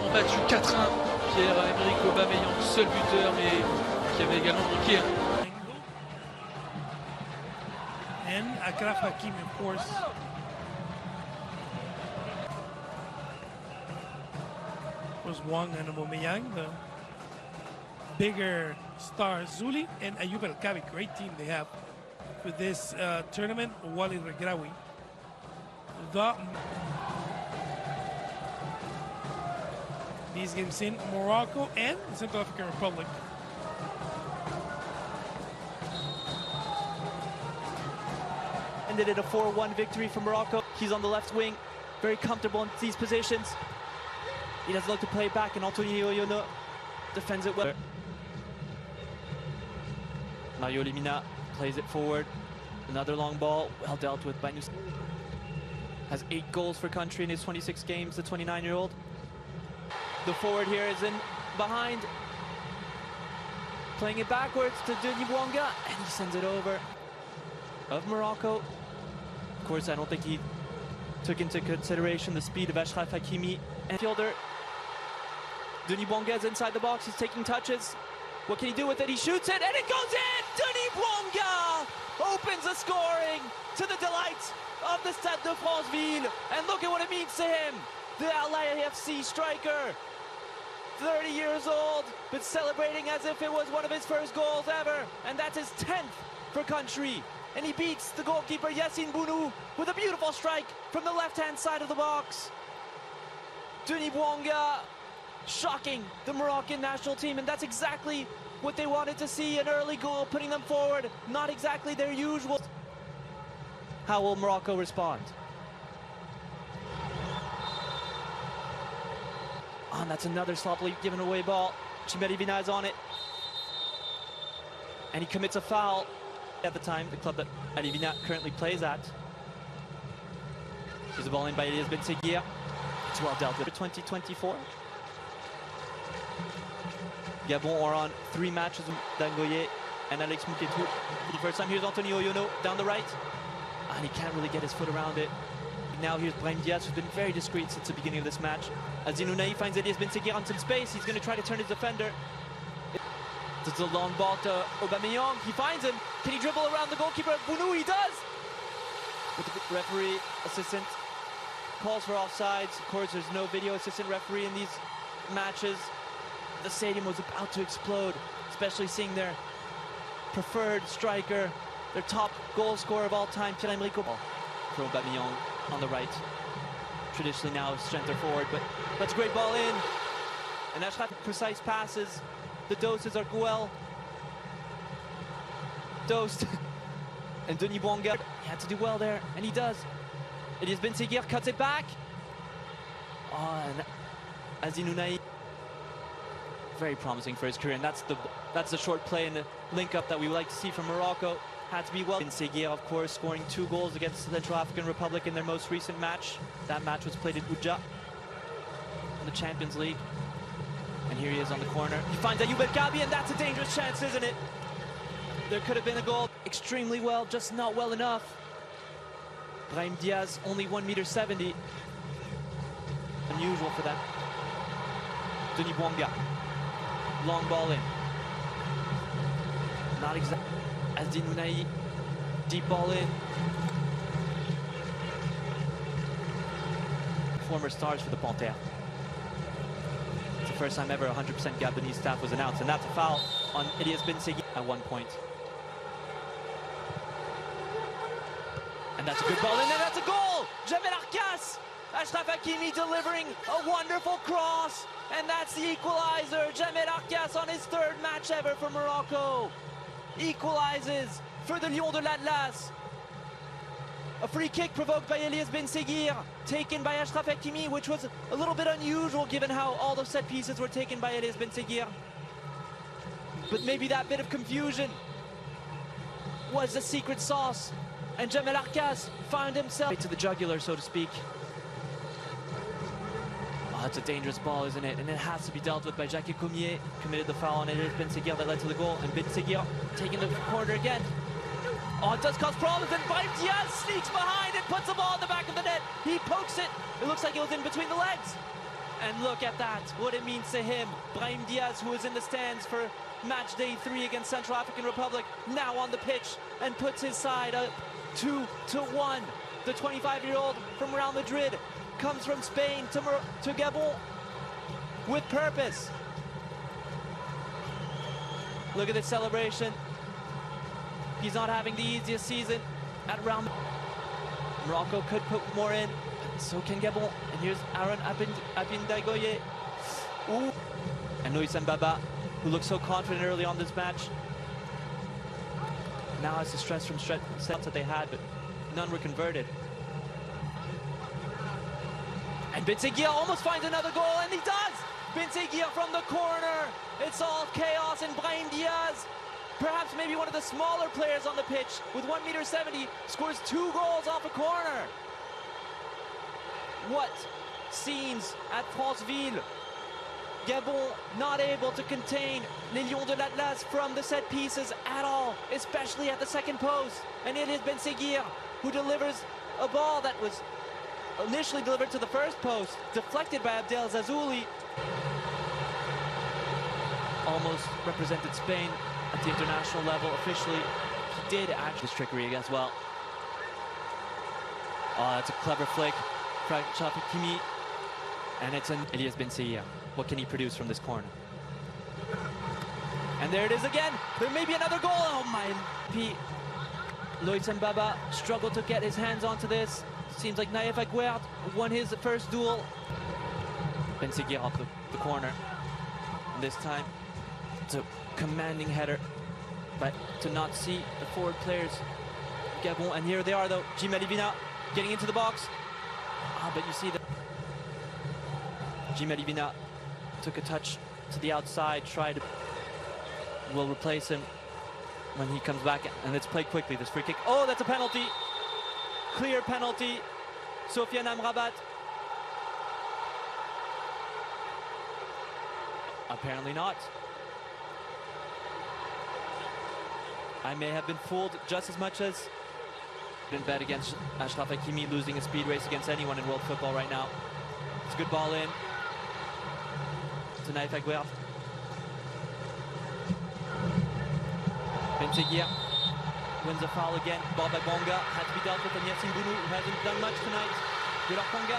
ont battu 4-1. Pierre-Emerick Aubameyang, seul buteur, mais qui avait également manqué. And Achraf Hakimi, of course. Was Wang and Aubameyang, the bigger stars. Zuli and Ayoub El Kabi, great team they have for this tournament. Wally Regraoui. These games in Morocco and the Central African Republic. Ended in a 4-1 victory for Morocco. He's on the left wing, very comfortable in these positions. He doesn't look to play back, and Anthony Oyono defends it well. Mario Limina plays it forward. Another long ball, well dealt with by Nus. Has 8 goals for country in his 26 games, the 29-year-old. The forward here is in behind. Playing it backwards to Denis Bouanga, and he sends it over. Of Morocco. Of course, I don't think he took into consideration the speed of Achraf Hakimi. And fielder, Denis Bouanga is inside the box, he's taking touches. What can he do with it? He shoots it, and it goes in! Denis Bouanga opens the scoring to the delight of the Stade de Franceville. And look at what it means to him. The LAFC striker, 30 years old, but celebrating as if it was one of his first goals ever. And that's his 10th for country. And he beats the goalkeeper Yassine Bounou with a beautiful strike from the left-hand side of the box. Denis Bouanga shocking the Moroccan national team, and that's exactly what they wanted to see, an early goal, putting them forward, not exactly their usual. How will Morocco respond? And that's another sloppily given away ball. Chimeri Bina is on it. And he commits a foul at the time, the club that Ali Bina currently plays at. There's a ball in by Elias Ben Seguir. It's well dealt with. 2024. Gabon are on 3 matches with Dangoye and Alex Mouketou. For the first time, here's Anthony Oyono down the right. And he can't really get his foot around it. Now here's Brahim Diaz, who's been very discreet since the beginning of this match. Azin Ounahi finds Elias Ben Seguir on some space. He's going to try to turn his defender. It's a long ball to Aubameyang. He finds him. Can he dribble around the goalkeeper? Bounou, he does! But the referee assistant calls for offsides. Of course, there's no video assistant referee in these matches. The stadium was about to explode, especially seeing their preferred striker, their top goal scorer of all time, Pierre-Emerick Aubameyang. For Aubameyang on the right. Traditionally now center forward, but that's a great ball in. And Achraf, precise passes. The doses are well dosed. And Denis Bouanga, he had to do well there, and he does. Elias Ben Seguir cuts it back. Oh, and Azin Ounahi, very promising for his career, and that's the short play and the link-up that we would like to see from Morocco. Had to be well. Ben Seguir, of course, scoring 2 goals against the Central African Republic in their most recent match. That match was played at Uja in the Champions League. And here he is on the corner. He finds Ayoub El Kabi, and that's a dangerous chance, isn't it? There could have been a goal. Extremely well, just not well enough. Brahim Diaz, only 1.70 meters. Unusual for that. Denis Bouanga. Long ball in. Not exact. Azin Ounahi. Deep ball in. Former stars for the Panthères. It's the first time ever 100% Gabonese staff was announced, and that's a foul on Elias Ben Seguir at 1 point. And that's a good ball, and then that's a goal! Jamel Arcas! Achraf Hakimi delivering a wonderful cross, and that's the equalizer. Jamel Arcas on his 3rd match ever for Morocco. Equalizes for the Lions de l'Atlas. A free kick provoked by Elias Ben Seguir, taken by Achraf Hakimi, which was a little bit unusual given how all the set pieces were taken by Elias Ben Seguir. But maybe that bit of confusion was the secret sauce, and Jamel Arcas found himself to the jugular, so to speak. Oh, that's a dangerous ball, isn't it? And it has to be dealt with by Jacques Comier. Committed the foul on Elias Ben Seguir that led to the goal, and Ben Seguir taking the corner again. Oh, it does cause problems, and Brahim Diaz sneaks behind and puts the ball in the back of the net. He pokes it. It looks like it was in between the legs. And look at that, what it means to him. Brahim Diaz, who was in the stands for match day 3 against Central African Republic, now on the pitch and puts his side up 2-1. The 25-year-old from Real Madrid comes from Spain to Gabon with purpose. Look at this celebration. He's not having the easiest season at Real Madrid. Morocco could put more in, so can Gabon. And here's Aaron Abindagoye. Ooh. And Luis Mbaba, who looked so confident early on this match. Now has the stress from sets that they had, but none were converted. And Benseguir almost finds another goal, and he does! Benseguir from the corner. It's all chaos, and Brahim Diaz, perhaps maybe one of the smaller players on the pitch, with 1.70 m, scores 2 goals off a corner. What scenes at Franceville. Gabon not able to contain les Lions de l'Atlas from the set pieces at all, especially at the second post. And it is Benseguir who delivers a ball that was initially delivered to the first post, deflected by Abdel Zazouli. Almost represented Spain at the international level officially. He did actually trickery as well. Oh, that's a clever flick. Achraf Hakimi. And it's an Elias Benseguir. What can he produce from this corner? And there it is again. There may be another goal. Oh my. Loïc Mbaba struggled to get his hands onto this. Seems like Naïef Aguerd won his first duel. Benseguir off the corner. And this time, it's a commanding header. But to not see the forward players, Gabon. And here they are though. Jim Alivina getting into the box. But you see that Jim Alivina took a touch to the outside, tried to, will replace him when he comes back, and it's played quickly, this free kick. Oh, that's a penalty. Clear penalty. Sofiane Amrabat. Apparently not. I may have been fooled just as much as been bet against Achraf Hakimi losing a speed race against anyone in world football right now. It's a good ball in to Naïef Aguerd. Benseguir wins a foul again. Ball by Bonga had to be dealt with, and Yassine Bounou, who hasn't done much tonight. Gulor Konga,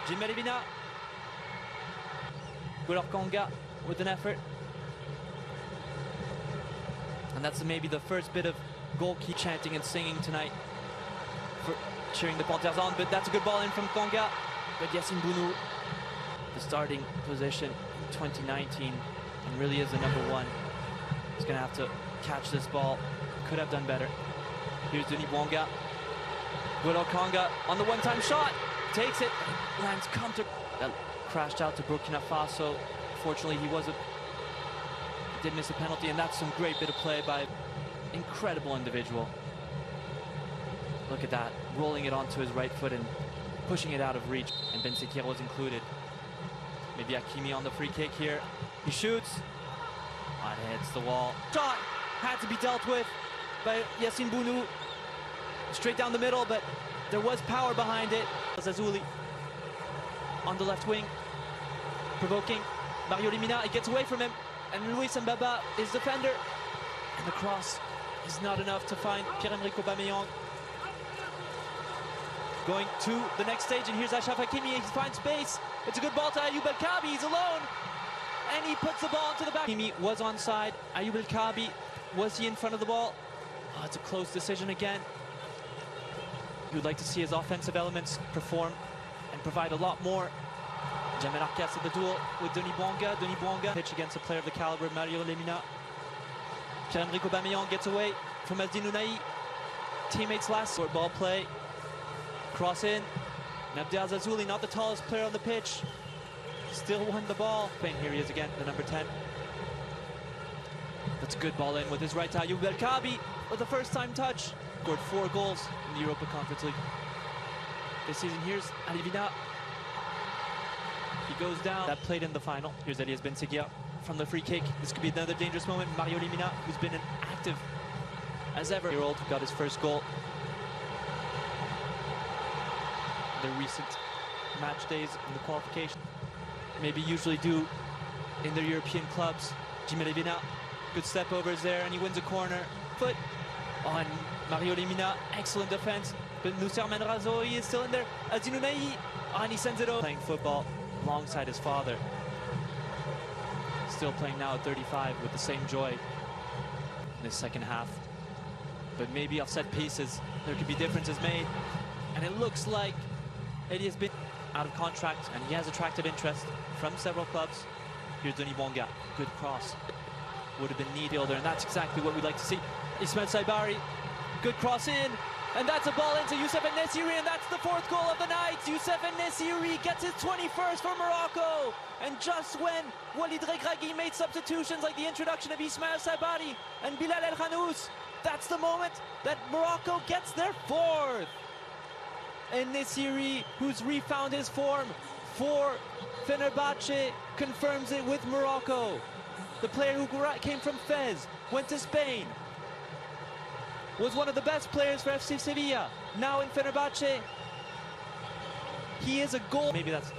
Jim Alivina. Gulor Konga with an effort. And that's maybe the first bit of goal key chanting and singing tonight for cheering the Panthers on, but that's a good ball in from Konga. But Yassine Bounou, the starting position in 2019, and really is the #1. He's gonna have to catch this ball. Could have done better. Here's Denis Bouanga. Gulor Konga on the one-time shot. Takes it, lands counter. That crashed out to Burkina Faso. Fortunately, did miss a penalty, and that's some great bit of play by incredible individual. Look at that, rolling it onto his right foot and pushing it out of reach. And Benseguir was included. Maybe Hakimi on the free kick here. He shoots. Oh, it hits the wall. Shot had to be dealt with by Yassine Bounou. Straight down the middle, but there was power behind it. Zazouli on the left wing, provoking Mario Lemina. He gets away from him, and Luis Mbaba is defender. And the cross is not enough to find Pierre-Emerick Aubameyang. Going to the next stage, and here's Achraf Hakimi. He finds space. It's a good ball to Ayoub El Kaabi. He's alone, and he puts the ball into the back. Hakimi was onside. Ayoub El Kaabi, was he in front of the ball? Oh, it's a close decision again. You would like to see his offensive elements perform and provide a lot more. Jamel Arcas at the duel with Denis Bouanga. Denis Bouanga pitch against a player of the caliber of Mario Lemina. Pierre-Emerick Aubameyang gets away from Azdin Ounahi. Teammates last short ball play. Cross in. Abdel Zazouli, not the tallest player on the pitch, still won the ball. Here he is again, the #10. That's a good ball in with his right to Ayoub El Kaabi with a first-time touch. Scored 4 goals in the Europa Conference League this season. Here's Alivina. He goes down. That played in the final. Here's Elias Benseguir from the free kick. This could be another dangerous moment. Mario Lemina, who's been an active as ever year-old, got his first goal. The recent match days in the qualification. maybe usually do in their European clubs. Jimmy Levina, good step overs there, and he wins a corner. Foot on Mario Lemina, excellent defense. But Nusser Manrazo, he is still in there. Azinunai, and he sends it over. Playing football alongside his father. Still playing now at 35 with the same joy in this second half. But maybe off set pieces, there could be differences made. And it looks like Eddie has been out of contract, and he has attracted interest from several clubs. Here's Denis Bouanga, good cross. Would have been neat fielder, and that's exactly what we'd like to see. Ismail Saibari, good cross in, and that's a ball into Youssef En-Nesyri, and that's the fourth goal of the night. Youssef En-Nesyri gets his 21st for Morocco, and just when Walid Regragui made substitutions like the introduction of Ismail Saibari and Bilal El Khanous, that's the moment that Morocco gets their fourth. En-Nesyri, who's refound his form for Fenerbahce, confirms it with Morocco. The player who came from Fez, went to Spain, was one of the best players for FC Sevilla. Now in Fenerbahce, he is a goal. Maybe that's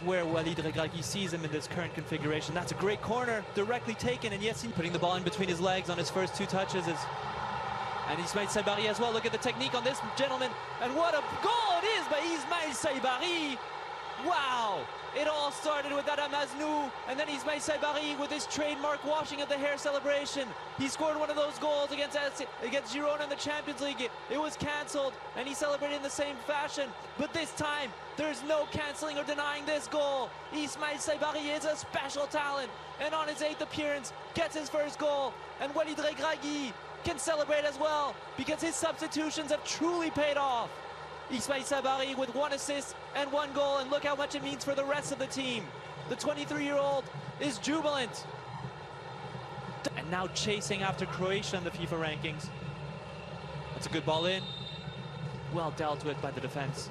where Walid Regragui sees him in this current configuration. That's a great corner, directly taken, and yes, he's putting the ball in between his legs on his first two touches. And Ismail Saibari as well. Look at the technique on this gentleman, and what a goal it is by Ismail Saibari. Wow! It all started with Adam Aznou, and then Ismail Saibari with his trademark washing of the hair celebration. He scored one of those goals against Girona in the Champions League. It was cancelled, and he celebrated in the same fashion. But this time, there's no cancelling or denying this goal. Ismail Saibari is a special talent, and on his 8th appearance, gets his first goal. And Walid Regragui can celebrate as well, because his substitutions have truly paid off. Ismail Saibari with 1 assist and 1 goal, and look how much it means for the rest of the team. The 23-year-old is jubilant. And now chasing after Croatia in the FIFA rankings. That's a good ball in. Well dealt with by the defense.